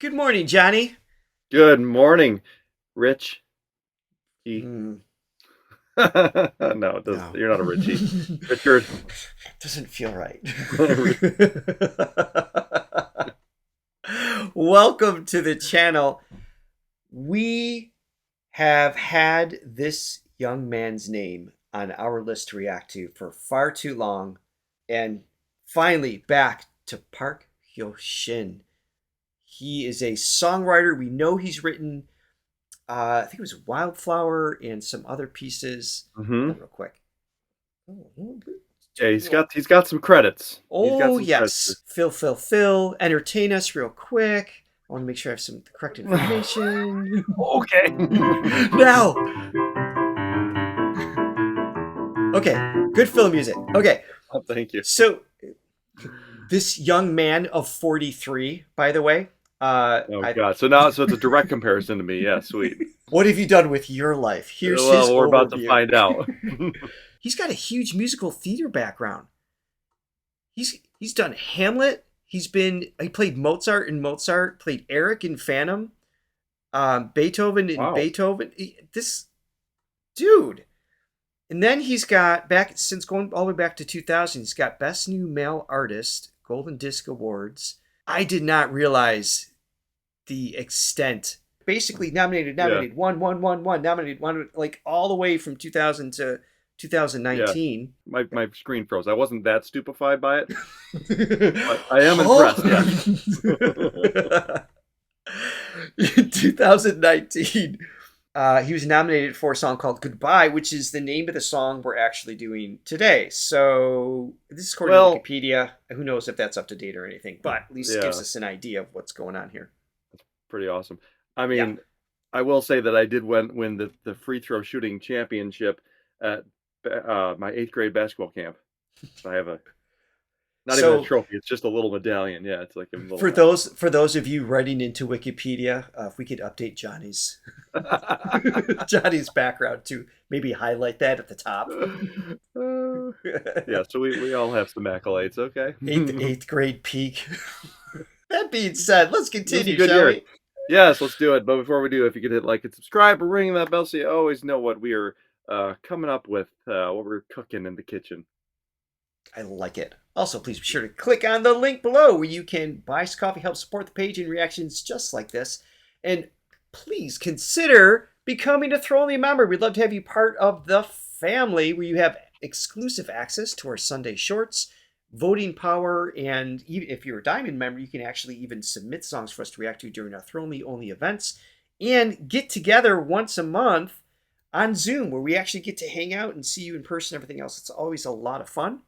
Good morning, Johnny. Good morning, Rich. Mm, No, it doesn't. no. You're not a Richie. Richard. Doesn't feel right. Welcome to the channel. We have had this young man's name on our list to react to for far too long, and finally back to Park Hyo Shin. He is a songwriter. We know he's written I think it was Wildflower and some other pieces. Hmm. Real quick. Yeah, he's got some credits. He's got Oh, some credits. yes. Phil. Entertain us real quick. I want to make sure I have some correct information. Okay. Now, okay, good film music. Okay, Oh, thank you. so this young man of 43, by the way, Oh God. So it's a direct comparison to me. Yeah, sweet. what have you done with your life? Here's his Well, we're about to overview. find out. He's got a huge musical theater background. He's done Hamlet. He played Mozart in Mozart, played Eric in Phantom, Beethoven in Wow. Beethoven. This dude. And then he's got since going all the way back to 2000, he's got Best New Male Artist, Golden Disc Awards. I did not realize the extent. Basically nominated, Yeah. won, nominated, won, like all the way from 2000 to Yeah. 2019. My screen froze. I wasn't that stupefied by it, but I am Huh? impressed. Yeah. In 2019, he was nominated for a song called Goodbye, which is the name of the song we're actually doing today. So this is according Well, to Wikipedia. Who knows if that's up to date or anything, but at least it yeah, gives us an idea of what's going on here. pretty awesome. I Yeah. mean, I will say that I did win the free throw shooting championship at my eighth grade basketball camp. I have not even a So trophy; it's just a little medallion. Yeah, it's like a little for those of you writing into Wikipedia, if we could update Johnny's medal. Johnny's background to maybe highlight that at the top. Yeah, so we all have some accolades. Okay, Eighth grade peak. That being said, let's this is a continue, good shall year. we? Yes, let's do it. But before we do, if you could hit like and subscribe or ring that bell so you always know what we are coming up with, what we're cooking in the kitchen. I like it. Also, please be sure to click on the link below where you can buy us coffee, help support the page and reactions just like this. And please consider becoming a Throga member. We'd love to have you part of the family where you have exclusive access to our Sunday shorts, voting power, and even if you're a Diamond member, you can actually even submit songs for us to react to during our Throga only events and get together once a month on Zoom where we actually get to hang out and see you in person and everything else. It's always a lot of fun.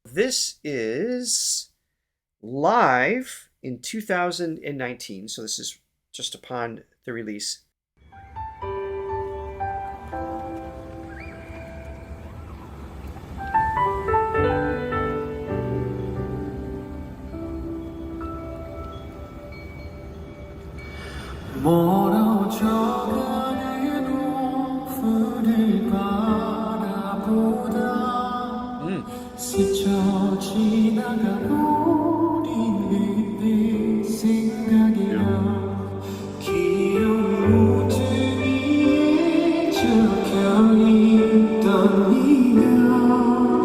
This is live in 2019, so this is just upon the release. Mm.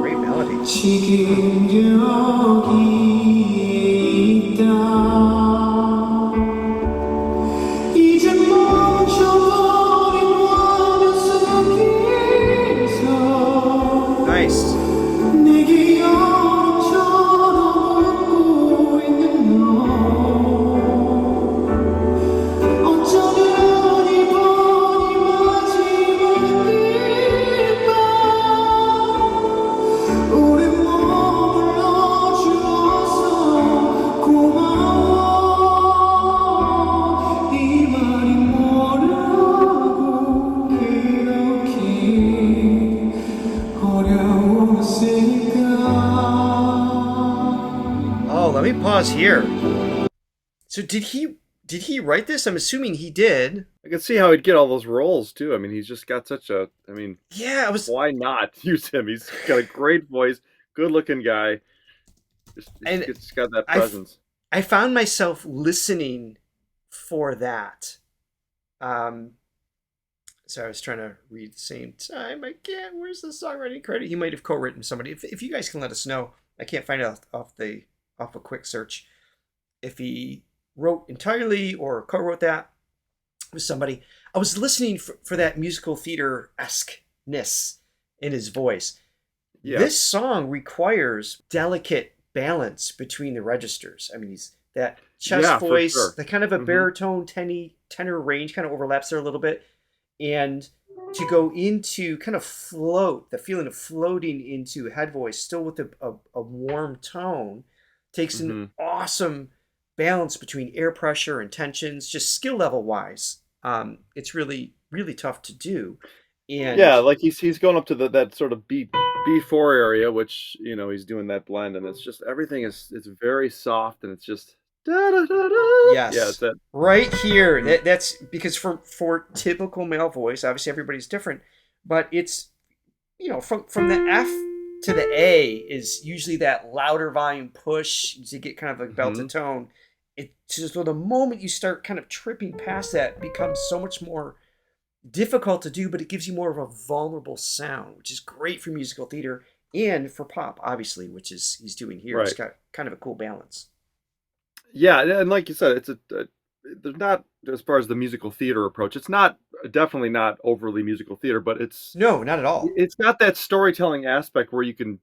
Great melodies. Nice. Oh, let me pause here. So did he write this? I'm assuming he did. I can see how he'd get all those roles too. I mean, he's just got such a. I mean, Yeah, I was why not use him? He's got a great voice, good-looking guy. Just and it's got that I presence. I found myself listening for that. Um, so I was trying to read at the same time. I can't. Where's the songwriting credit? He might have co-written somebody. If you guys can let us know, I can't find it off a quick search if he wrote entirely or co-wrote that with somebody. I was listening for that musical theater esque-ness in his voice. Yeah. This song requires delicate balance between the registers. I mean, he's that chest for voice, sure. the kind of a baritone tenor range kind of overlaps there a little bit. And to go into kind of float, the feeling of floating into head voice, still with a warm tone, takes an awesome balance between air pressure and tensions, just skill level wise. It's really, really tough to do. And Yeah, like he's going up to that sort of B4 area, which he's doing that blend, and it's just everything it's very soft, and it's just da da da da. Yeah, it's yes, that. right here. That's because for typical male voice, obviously everybody's different, but it's from the F to the A is usually that louder volume push to get kind of a belted tone. It just so the moment you start kind of tripping past that, it becomes so much more difficult to do, but it gives you more of a vulnerable sound, which is great for musical theater and for pop, obviously, which is he's doing here. It's Right. got kind of a cool balance. Yeah, and like you said, it's there's not, as far as the musical theater approach, it's not, definitely not overly musical theater, but No, not at all. it's got that storytelling aspect where you can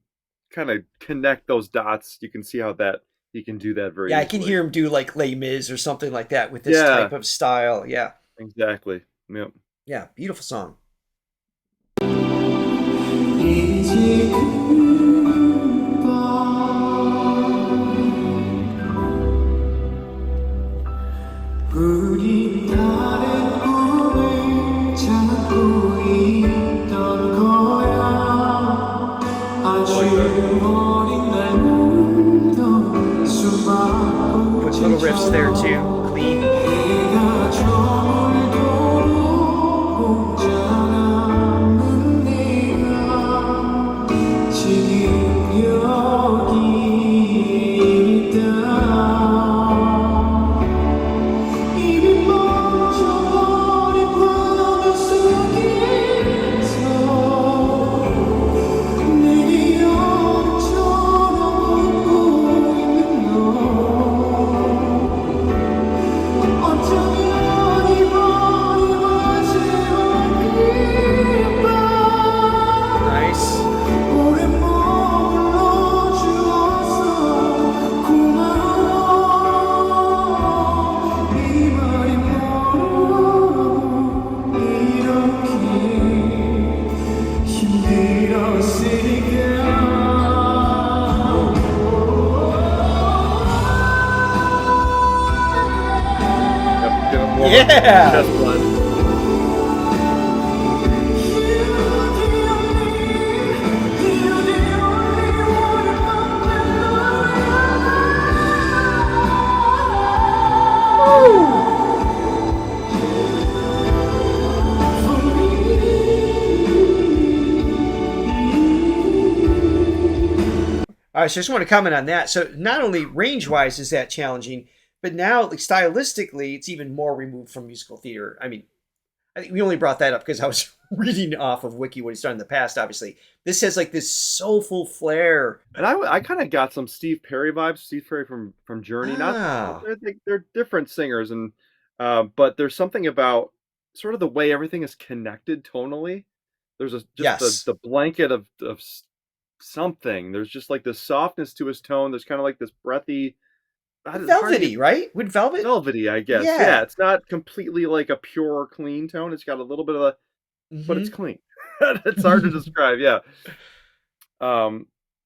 kind of connect those dots. You can see how that he can do that very Yeah, I can easily. hear him do like Les Mis or something like that with this Yeah, type of style. Yeah. exactly. Yep. Yeah, beautiful song. 우리 다른 꿈을 찾고 있던 거야 아주 어린 날부터 수많은 Put little riffs there too. Clean. 내가 저물도록 혼자 남은 내가 지금 여기 있다 이미 멈춰버린 밤 속에서 내게 영처럼 웃고 있는 너 어쩌면 이번이 마지막 빛밤 Nice. 오래 머물러 주어서 고마워 네 말이 뭐라고 이렇게 Yep. Get him warm up. Yeah. Chest blend. All right, so I just want to comment on that. So not only range-wise is that challenging, but now like stylistically, it's even more removed from musical theater. I mean, I think we only brought that up because I was reading off of Wiki what he's done in the past. Obviously, this has like this soulful flair. And I kind of got some Steve Perry vibes. Steve Perry from Journey. Not Ah, they're different singers, and but there's something about sort of the way everything is connected tonally. There's just yes, the blanket of something. There's just like this softness to his tone. There's kind of like this breathy, hard to velvety, right? Would velvet? velvety, I guess. Yeah. Yeah, it's not completely like a pure clean tone. It's got a little bit of a, but it's Mm-hmm. clean. It's hard to describe. Yeah.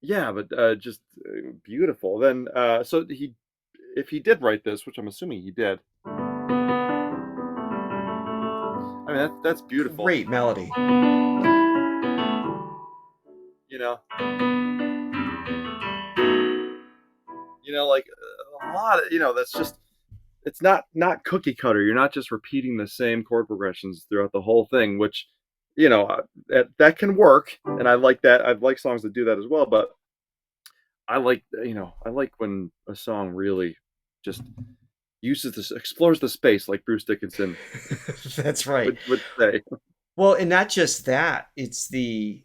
Yeah, but just beautiful. Then so if he did write this, which I'm assuming he did, I mean that's beautiful. Great melody. You know, like a lot of, that's just, it's not cookie cutter. You're not just repeating the same chord progressions throughout the whole thing, which that can work, and I like that. I like songs that do that as well, but I like when a song really just uses this, explores the space like Bruce Dickinson That's right. would say. Well, and not just that, it's the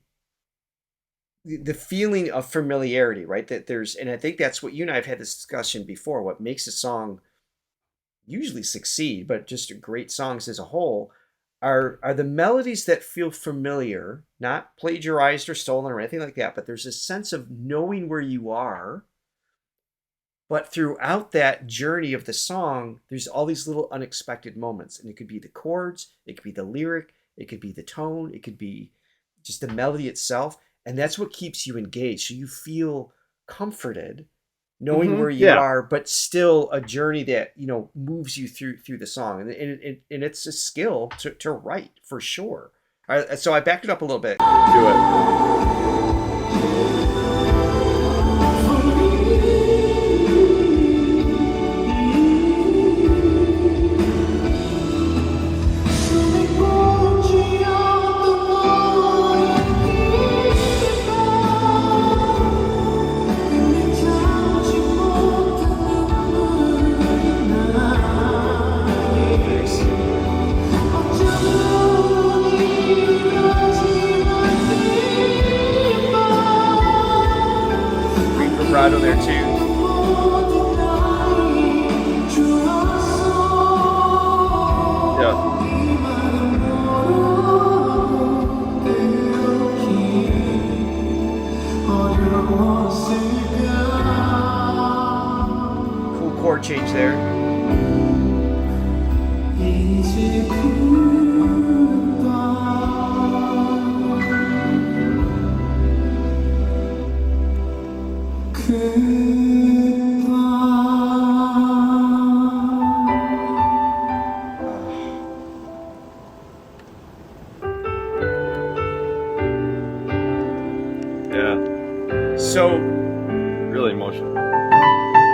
feeling of familiarity, right? That there's, and I think that's what you and I have had this discussion before. What makes a song usually succeed, but just great songs as a whole, are the melodies that feel familiar, not plagiarized or stolen or anything like that. But there's a sense of knowing where you are. But throughout that journey of the song, there's all these little unexpected moments, and it could be the chords, it could be the lyric, it could be the tone, it could be just the melody itself, and that's what keeps you engaged. So you feel comforted knowing where you Yeah. are, but still a journey that moves you through the song, and it's a skill to write for sure. All right, so I backed it up a little bit. Do it. Great vibrato there too. Yeah. Cool chord change there. Yeah. So Really emotional.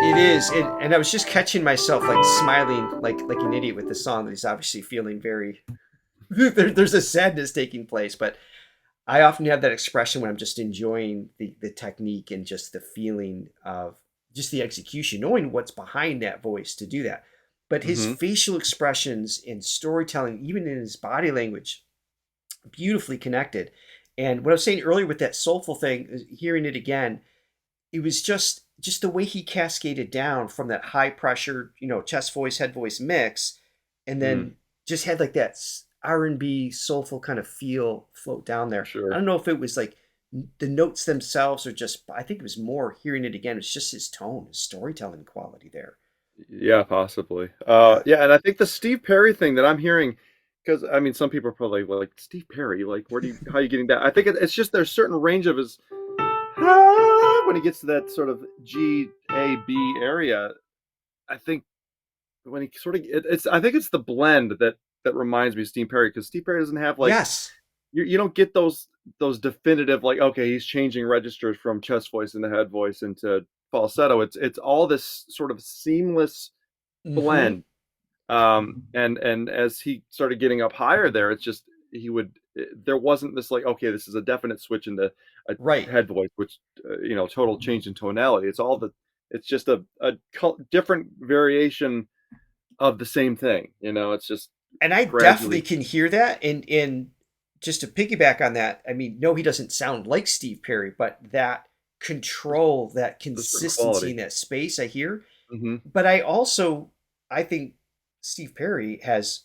it is, and I was just catching myself like smiling like an idiot with the song that he's obviously feeling very. There's a sadness taking place, but I often have that expression when I'm just enjoying the technique and just the feeling of just the execution, knowing what's behind that voice to do that. But his facial expressions and storytelling, even in his body language, beautifully connected. And what I was saying earlier with that soulful thing, hearing it again, it was just the way he cascaded down from that high pressure, chest voice, head voice mix, and then just had like that R&B soulful kind of feel float down there. Sure. I don't know if it was like the notes themselves or just, I think it was more hearing it again. It's just his tone, his storytelling quality there. Yeah, possibly. Yeah, and I think the Steve Perry thing that I'm hearing, because I mean, some people are probably like, Steve Perry, like, how are you getting that? I think it's just there's certain range of his when he gets to that sort of G A B area. I think when he sort of I think it's the blend that reminds me of Steve Perry, because Steve Perry doesn't have like Yes. you don't get those definitive, like, okay, he's changing registers from chest voice into head voice into falsetto. It's all this sort of seamless blend. And as he started getting up higher there, it's just there wasn't this like, okay, this is a definite switch into a Right. head voice, which total change in tonality. It's just a different variation of the same thing. It's just And I gradually. definitely can hear that. And just to piggyback on that, I mean, no, he doesn't sound like Steve Perry, but that control, that consistency in that space I hear. But I think Steve Perry has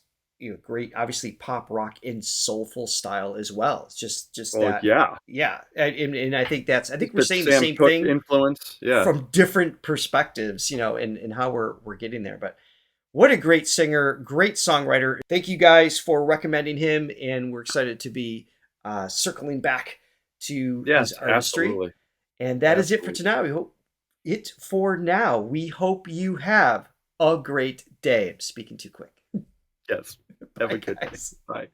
great, obviously pop rock and soulful style as well. It's just that, yeah. And I think we're saying the same Cooke thing influence, yeah, from different perspectives, and how we're getting there. But what a great singer, great songwriter. Thank you guys for recommending him, and we're excited to be circling back to his artistry. Absolutely. And that is it for tonight. We hope you have a great day. I'm speaking too quick. Yes. Have a good day. Guys. Bye.